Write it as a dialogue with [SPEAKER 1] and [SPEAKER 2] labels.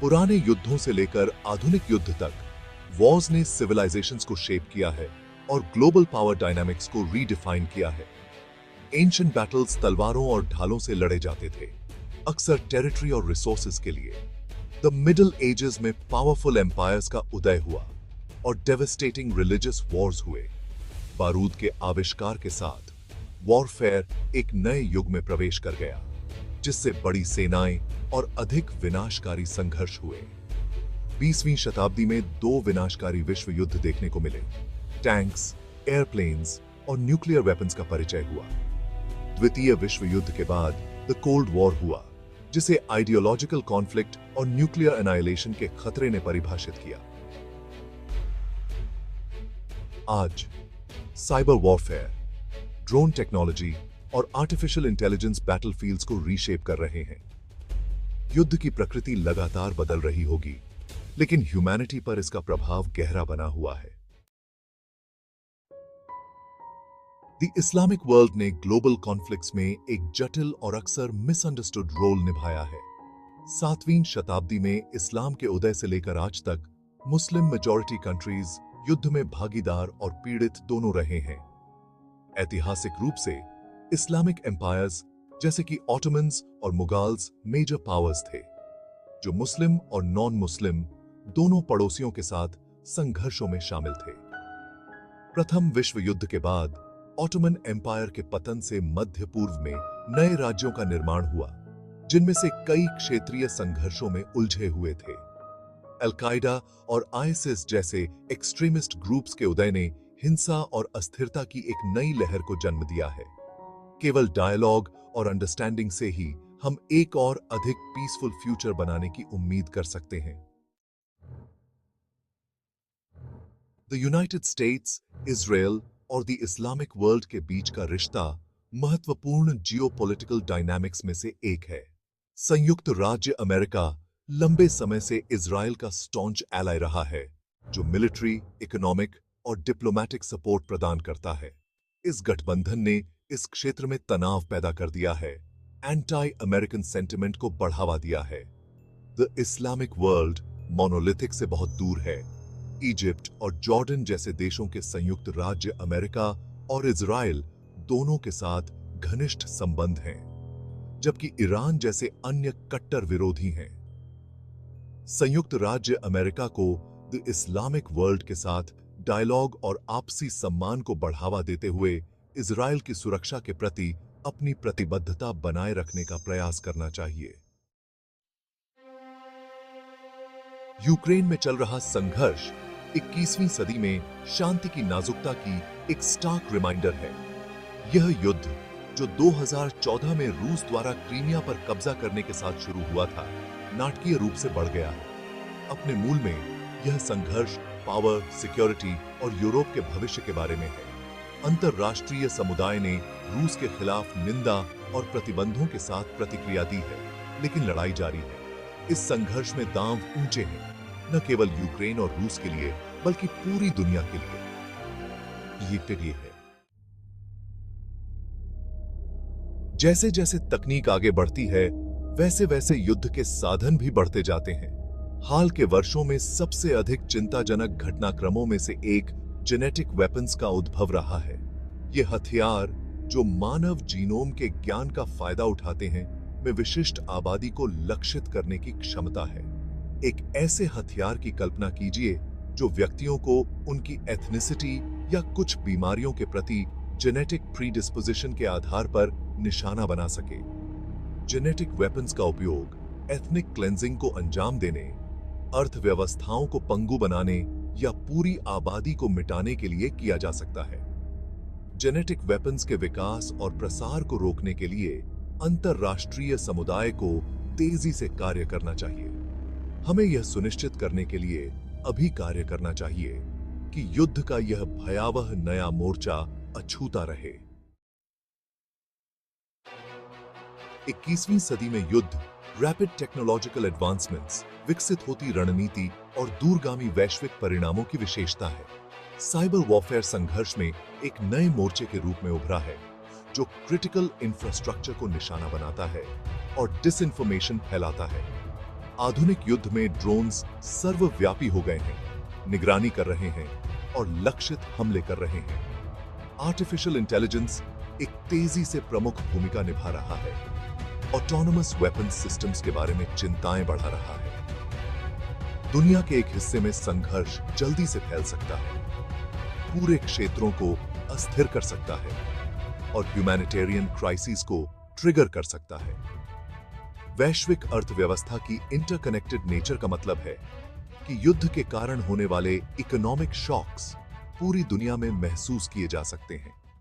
[SPEAKER 1] पुराने युद्धों से लेकर आधुनिक युद्ध तक वॉर्स ने सिविलाइजेशंस को शेप किया है और ग्लोबल पावर डायनामिक्स को रीडिफाइन किया है। एंशिएंट बैटल्स तलवारों और ढालों से लड़े जाते थे, अक्सर टेरिटरी और रिसोर्सेज के लिए। द मिडिल एजेस में पावरफुल एम्पायर्स का उदय हुआ और डेवास्टेटिंग रिलीजियस वॉर्स हुए। बारूद के आविष्कार के साथ वॉरफेयर एक नए युग में प्रवेश कर गया, जिससे बड़ी सेनाएं और अधिक विनाशकारी संघर्ष हुए। 20वीं शताब्दी में 2 विनाशकारी विश्व युद्ध देखने को मिले। टैंक्स, एयरप्लेन्स और न्यूक्लियर वेपन्स का परिचय हुआ। द्वितीय विश्व युद्ध के बाद द कोल्ड वॉर हुआ, जिसे आइडियोलॉजिकल कॉन्फ्लिक्ट और न्यूक्लियर एनाइलेशन के खतरे ने परिभाषित किया। आज साइबर वॉरफेयर, ड्रोन टेक्नोलॉजी और आर्टिफिशियल इंटेलिजेंस बैटलफील्ड्स को रीशेप कर रहे हैं। युद्ध की प्रकृति लगातार बदल रही होगी, लेकिन ह्यूमैनिटी पर इसका प्रभाव गहरा बना हुआ है। द इस्लामिक वर्ल्ड ने ग्लोबल कॉन्फ्लिक्ट्स में एक जटिल और अक्सर मिसअंडरस्टूड रोल निभाया है। 7वीं शताब्दी में इस्लाम के उदय से लेकर आज तक मुस्लिम मेजॉरिटी कंट्रीज युद्ध में भागीदार और पीड़ित दोनों रहे हैं। ऐतिहासिक रूप से इस्लामिक एम्पायर्स जैसे कि ऑटोमन्स और मुगाल्स मेजर पावर्स थे, जो मुस्लिम और नॉन मुस्लिम दोनों पड़ोसियों के साथ संघर्षों में शामिल थे। प्रथम विश्व युद्ध के बाद ऑटोमन एम्पायर के पतन से मध्य पूर्व में नए राज्यों का निर्माण हुआ, जिनमें से कई क्षेत्रीय संघर्षों में उलझे हुए थे। अल-कायदा और आईएसआईएस जैसे एक्सट्रीमिस्ट ग्रुप्स के उदय ने हिंसा और अस्थिरता की एक नई लहर को जन्म दिया है। केवल डायलॉग और अंडरस्टैंडिंग से ही हम एक और अधिक पीसफुल फ्यूचर बनाने की उम्मीद कर सकते हैं। द यूनाइटेड स्टेट्स, इजराइल और द इस्लामिक वर्ल्ड के बीच का रिश्ता महत्वपूर्ण जियोपॉलिटिकल डायनामिक्स में से एक है। संयुक्त राज्य अमेरिका लंबे समय से इजराइल का स्टॉन्च एलाय रहा है, जो मिलिट्री, इकोनॉमिक और डिप्लोमैटिक सपोर्ट प्रदान करता है। इस गठबंधन ने इस क्षेत्र में तनाव पैदा कर दिया है, एंटी अमेरिकन सेंटिमेंट को बढ़ावा दिया है। द इस्लामिक वर्ल्ड मोनोलिथिक से बहुत दूर है। इजिप्ट और जॉर्डन जैसे देशों के संयुक्त राज्य अमेरिका और इजराइल दोनों के साथ घनिष्ठ संबंध हैं, जबकि ईरान जैसे अन्य कट्टर विरोधी हैं। संयुक्त राज्य अमेरिका को द इस्लामिक वर्ल्ड के साथ डायलॉग और आपसी सम्मान को बढ़ावा देते हुए इजराइल की सुरक्षा के प्रति अपनी प्रतिबद्धता बनाए रखने का प्रयास करना चाहिए। यूक्रेन में चल रहा संघर्ष 21वीं सदी में शांति की नाजुकता की एक स्टार्क रिमाइंडर है। यह युद्ध, जो 2014 में रूस द्वारा क्रीमिया पर कब्जा करने के साथ शुरू हुआ था, नाटकीय रूप से बढ़ गया है। अपने मूल में यह संघर्ष पावर, सिक्योरिटी और यूरोप के भविष्य के बारे में है। अंतरराष्ट्रीय समुदाय ने रूस के खिलाफ निंदा और प्रतिबंधों के साथ प्रतिक्रिया दी है, लेकिन लड़ाई जारी है। इस संघर्ष में दांव ऊंचे हैं, न केवल यूक्रेन और रूस के लिए, बल्कि पूरी दुनिया के लिए। ये है। जैसे जैसे तकनीक आगे बढ़ती है, वैसे वैसे युद्ध के साधन भी बढ़ते जाते हैं। हाल के वर्षों में सबसे अधिक चिंताजनक घटनाक्रमों में से एक जेनेटिक वेपन्स का उद्भव रहा है। ये हथियार, जो मानव जीनोम के ज्ञान का फायदा उठाते हैं, में विशिष्ट आबादी को लक्षित करने की क्षमता है। एक ऐसे हथियार की कल्पना कीजिए जो व्यक्तियों को उनकी एथनिसिटी या कुछ बीमारियों के प्रति जेनेटिक प्रीडिस्पोजिशन के आधार पर निशाना बना सके। जेनेटिक वेपन्स का उपयोग एथनिक क्लेंजिंग को अंजाम देने, अर्थव्यवस्थाओं को पंगु बनाने या पूरी आबादी को मिटाने के लिए किया जा सकता है। जेनेटिक वेपन्स के विकास और प्रसार को रोकने के लिए अंतरराष्ट्रीय समुदाय को तेजी से कार्य करना चाहिए। हमें यह सुनिश्चित करने के लिए अभी कार्य करना चाहिए कि युद्ध का यह भयावह नया मोर्चा अछूता रहे। 21वीं सदी में युद्ध, रैपिड टेक्नोलॉजिकल एडवांसमेंट्स, विकसित होती रणनीति और दूरगामी वैश्विक परिणामों की विशेषता है। साइबर वॉरफेयर संघर्ष में एक नए मोर्चे के रूप में उभरा है, जो क्रिटिकल इंफ्रास्ट्रक्चर को निशाना बनाता है और डिसइंफॉर्मेशन फैलाता है। आधुनिक युद्ध में ड्रोन्स सर्वव्यापी हो गए हैं, निगरानी कर रहे हैं और लक्षित हमले कर रहे हैं। आर्टिफिशियल इंटेलिजेंस एक तेजी से प्रमुख भूमिका निभा रहा है, ऑटोनोमस वेपन्स सिस्टम्स के बारे में चिंताएं बढ़ा रहा है। दुनिया के एक हिस्से में संघर्ष जल्दी से फैल सकता है, पूरे क्षेत्रों को अस्थिर कर सकता है और ह्यूमैनिटेरियन क्राइसिस को ट्रिगर कर सकता है। वैश्विक अर्थव्यवस्था की इंटरकनेक्टेड नेचर का मतलब है कि युद्ध के कारण होने वाले इकोनॉमिक शॉक्स पूरी दुनिया में महसूस किए जा सकते हैं।